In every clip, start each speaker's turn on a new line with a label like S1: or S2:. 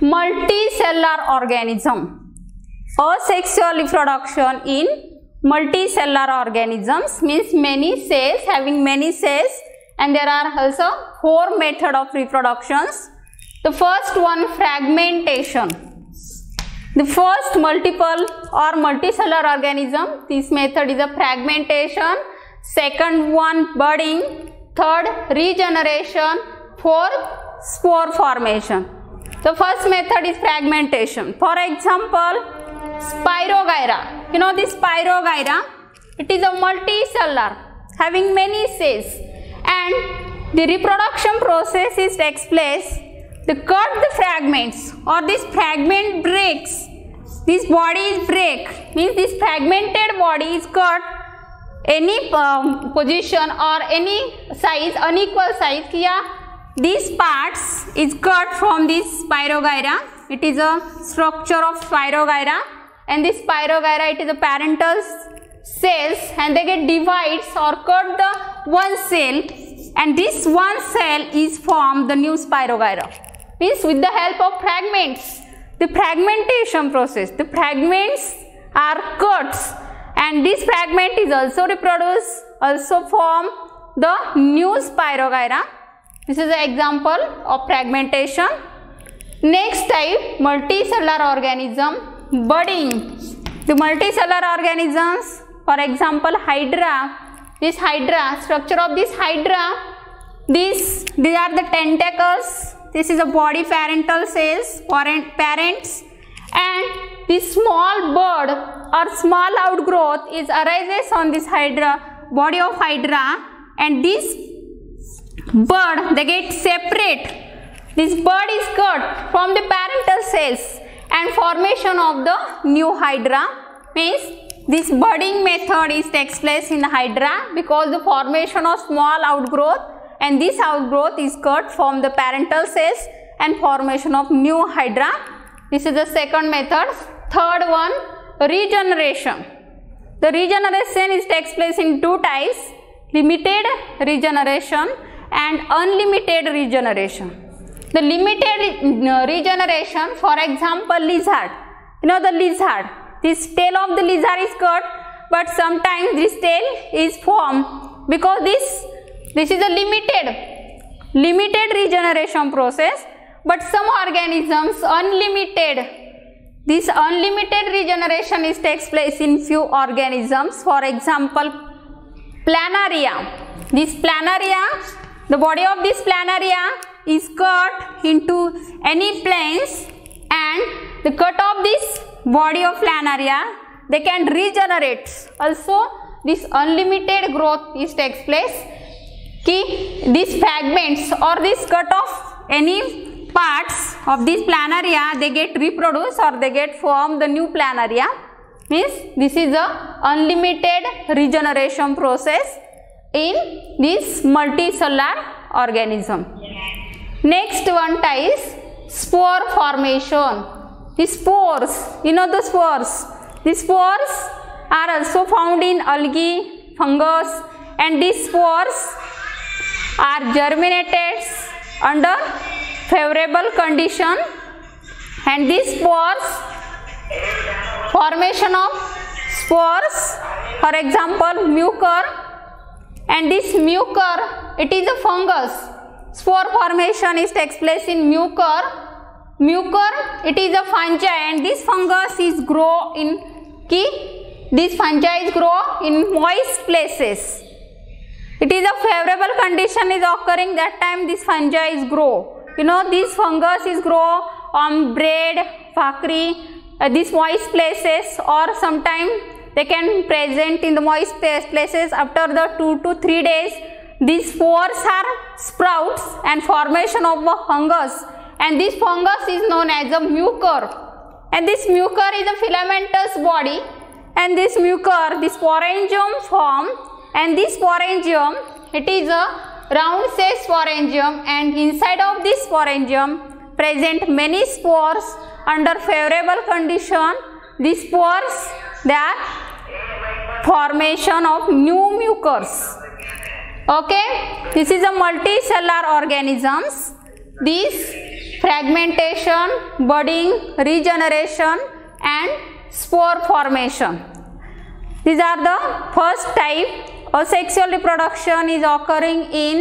S1: multicellular organism. Asexual reproduction in multicellular organisms means many cells, having many cells, and there are also 4 methods of reproductions. The first one, fragmentation. The first multiple or multicellular organism, this method is a fragmentation. Second one, budding. Third, regeneration. Fourth, spore formation. The first method is fragmentation. For example, Spirogyra. You know this Spirogyra? It is a multicellular having many cells, and the reproduction process is takes place. They cut the fragments, or this fragment breaks. This body is break, means this fragmented body is cut any position or any size, unequal size. Here, these parts is cut from this Spirogyra. It is a structure of Spirogyra, and this Spirogyra, it is a parental cells, and they get divides or cut the one cell, and this one cell is formed the new Spirogyra. Means with the help of fragments, the fragmentation process, the fragments are cut, and this fragment is also reproduced, also form the new Spirogyra. This is an example of fragmentation. Next type, multicellular organism, budding. The multicellular organisms, for example, Hydra. This Hydra, structure of this Hydra, these are the tentacles. This is a body parental cells, parents, and this small bud or small outgrowth is arises on this Hydra, body of Hydra, and this bud, they get separate. This bud is cut from the parental cells, and formation of the new Hydra, means this budding method is takes place in the Hydra because the formation of small outgrowth, and this outgrowth is cut from the parental cells and formation of new Hydra. This is the second method. Third one, regeneration. The regeneration is takes place in 2 types, limited regeneration and unlimited regeneration. The limited regeneration, for example, lizard. You know the lizard, this tail of the lizard is cut, but sometimes this tail is formed because this is a limited regeneration process. But some organisms unlimited. This unlimited regeneration is takes place in few organisms. For example, planaria. This planaria, the body of this planaria is cut into any planes, and the cut of this body of planaria, they can regenerate. Also, this unlimited growth is takes place. These fragments or this cut of any parts of this planaria, they get reproduced or they get formed the new planaria. Means this is a unlimited regeneration process in this multicellular organism. Next one type is spore formation. The spores, you know the spores. The spores are also found in algae, fungus, and these spores are germinated under favorable condition, and these spores, formation of spores, for example, mucor, and this mucor, it is a fungus. Spore formation is takes place in mucor. Mucor, it is a fungi, and this fungus is grow in these fungi grow in moist places. It is a favorable condition is occurring, that time this fungi is grow. You know, these fungus is grow on bread, bhakri, these moist places, or sometime they can present in the moist places. After the 2 to 3 days, these spores are sprouts and formation of a fungus, and this fungus is known as a mucor. And this mucor is a filamentous body, and this mucor, this sporangium form, and this sporangium, it is a round shaped sporangium, and inside of this sporangium present many spores under favorable condition. These spores, they are formation of new mucors. Okay, this is a multicellular organisms. These fragmentation, budding, regeneration and spore formation. These are the first type. Asexual reproduction is occurring in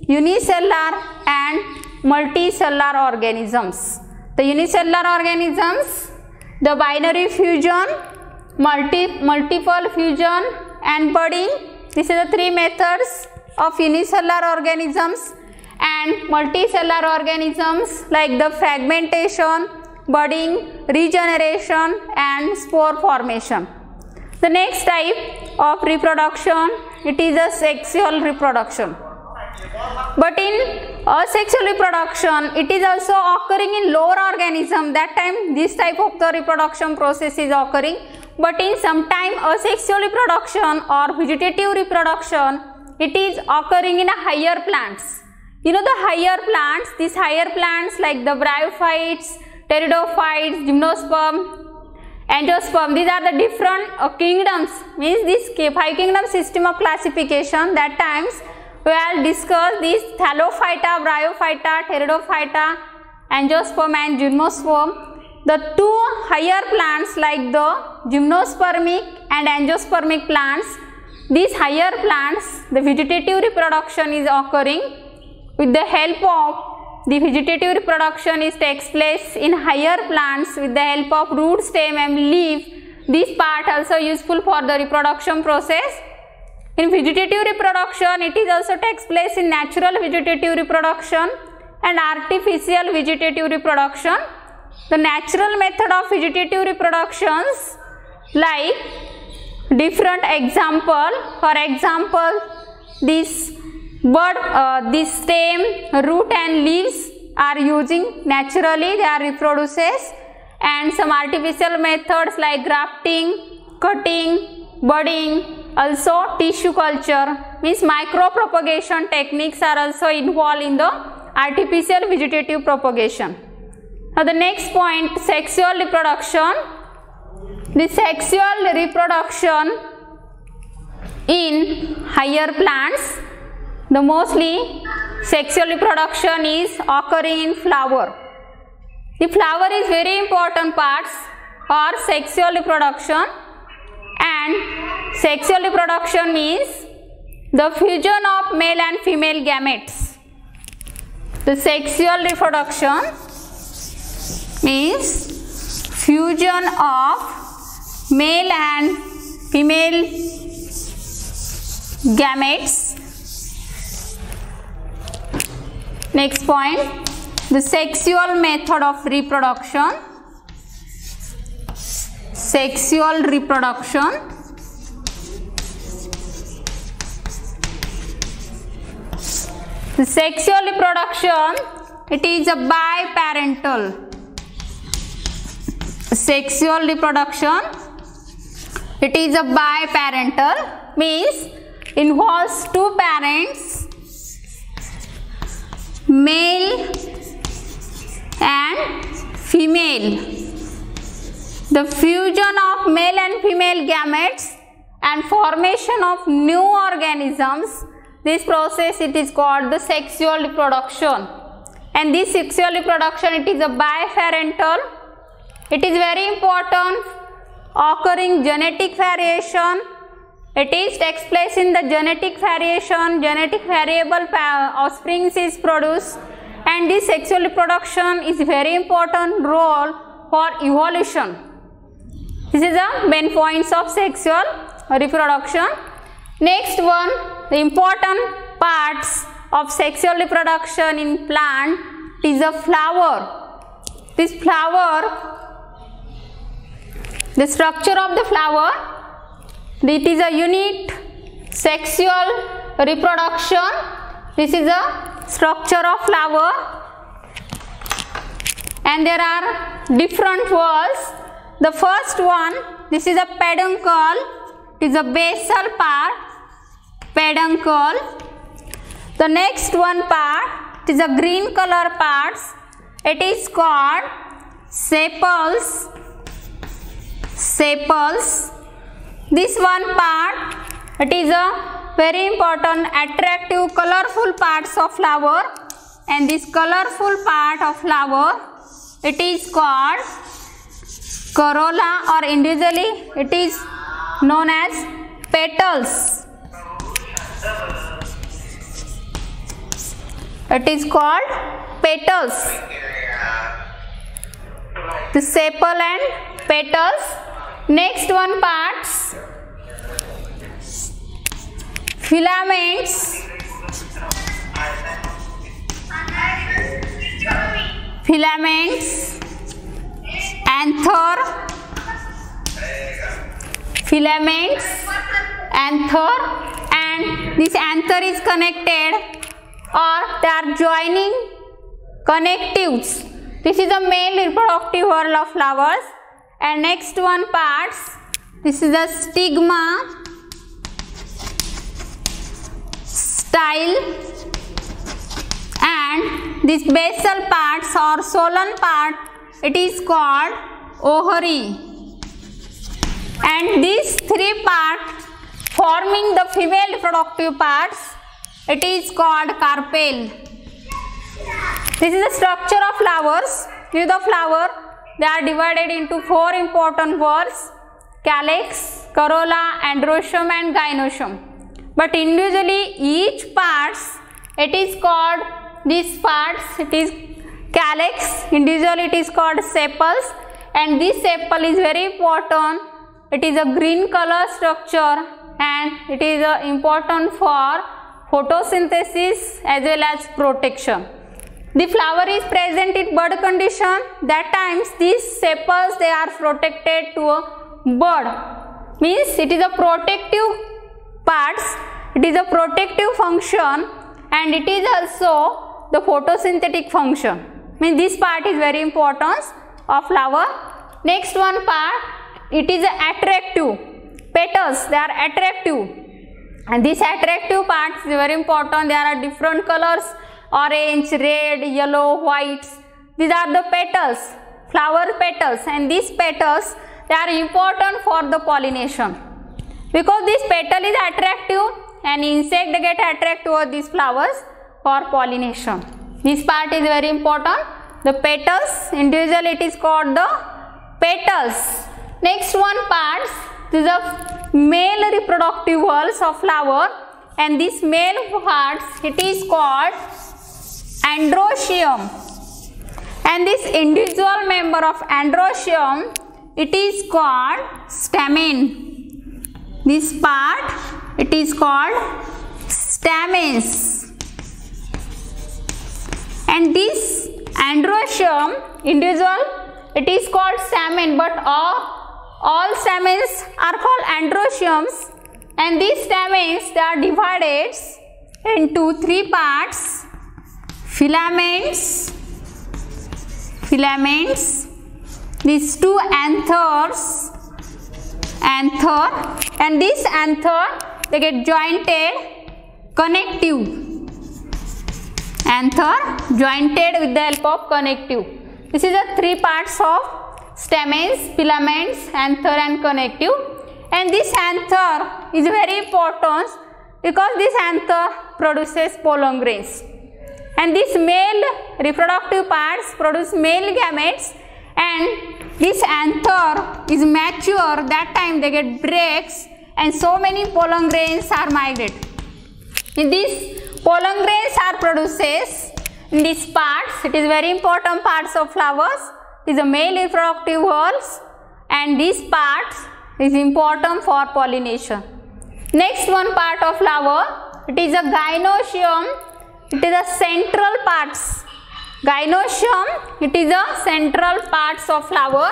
S1: unicellular and multicellular organisms. The unicellular organisms, the binary fusion, multiple fusion and budding. These are the three methods of unicellular organisms, and multicellular organisms like the fragmentation, budding, regeneration and spore formation. The next type of reproduction, it is a sexual reproduction. But in asexual reproduction, it is also occurring in lower organism. That time this type of the reproduction process is occurring. But in sometime asexual reproduction or vegetative reproduction, it is occurring in a higher plants. You know the higher plants, these higher plants like the bryophytes, pteridophytes, gymnosperm, angiosperm, these are the different kingdoms, means this 5 kingdom system of classification. That times we will discuss these thallophyta, bryophyta, pteridophyta, angiosperm and gymnosperm. The two higher plants like the gymnospermic and angiospermic plants, these higher plants, the vegetative reproduction is occurring with the help of the vegetative reproduction takes place in higher plants with the help of root, stem and leaf. This part also useful for the reproduction process. In vegetative reproduction, it is also takes place in natural vegetative reproduction and artificial vegetative reproduction. The natural method of vegetative reproductions like different example, for example, this bud, this stem, root and leaves are using naturally, they are reproduces, and some artificial methods like grafting, cutting, budding, also tissue culture, means micropropagation techniques are also involved in the artificial vegetative propagation. Now the next point, sexual reproduction. The sexual reproduction in higher plants, the mostly sexual reproduction is occurring in flower. The flower is very important parts or sexual reproduction, and sexual reproduction is the fusion of male and female gametes. The sexual reproduction means fusion of male and female gametes. Next point, the sexual method of reproduction. Sexual reproduction. The sexual reproduction, it is a biparental. Sexual reproduction, it is a biparental, means involves two parents, male and female. The fusion of male and female gametes and formation of new organisms, this process it is called the sexual reproduction. And this sexual reproduction, it is a biparental. It is very important, occurring genetic variation. It takes place in the genetic variation, genetic variable offspring is produced, and this sexual reproduction is very important role for evolution. This is the main points of sexual reproduction. Next one, the important parts of sexual reproduction in plant is a flower. This flower, the structure of the flower, it is a unit sexual reproduction. This is a structure of flower, and there are different walls. The first one, this is a peduncle, it is a basal part, peduncle. The next one part, it is a green color parts, it is called sepals. Sepals. This one part, it is a very important attractive colorful parts of flower, and this colorful part of flower, it is called corolla, or individually it is known as petals. It is called petals. The sepal and petals. Next one parts, filaments. Filaments, anther, filaments, anther, and this anther is connected, or they are joining connectives. This is the male reproductive whorl of flowers. And next one parts, this is the stigma, style, and this basal parts or solan part, it is called ovary. And these three parts forming the female reproductive parts, it is called carpel. This is the structure of flowers. This is the flower. They are divided into four important whorls: calyx, corolla, androecium and gynoecium. But individually each parts, it is called, these parts, it is calyx, individually it is called sepals, and this sepal is very important. It is a green color structure and it is important for photosynthesis as well as protection. The flower is present in bud condition. That times these sepals, they are protected to a bud. Means it is a protective parts. It is a protective function and it is also the photosynthetic function. Means this part is very important of flower. Next one part, it is attractive. Petals, they are attractive. And this attractive part is very important. There are different colors: orange, red, yellow, whites. These are the petals, flower petals, and these petals, they are important for the pollination. Because this petal is attractive and insect they get attracted to these flowers for pollination. This part is very important. The petals, individually it is called the petals. Next one parts, this is a male reproductive whorls of flower, and this male parts, it is called androecium. And this individual member of androecium, it is called stamen. This part, it is called stamens. And this androecium individual, it is called stamen, but all stamens are called androeciums, and these stamens, they are divided into three parts: filaments, these two anthers, and this anther, they get jointed connective. Anther jointed with the help of connective. This is the three parts of stamens, filaments, anther and connective. And this anther is very important because this anther produces pollen grains. And these male reproductive parts produce male gametes, and this anther is mature. That time they get breaks and so many pollen grains are migrated. In these pollen grains are produces in these parts. It is very important parts of flowers. It is a male reproductive whorls, and these parts is important for pollination. Next one part of flower, it is a gynoecium. It is a central parts. Gynoecium, it is a central parts of flower.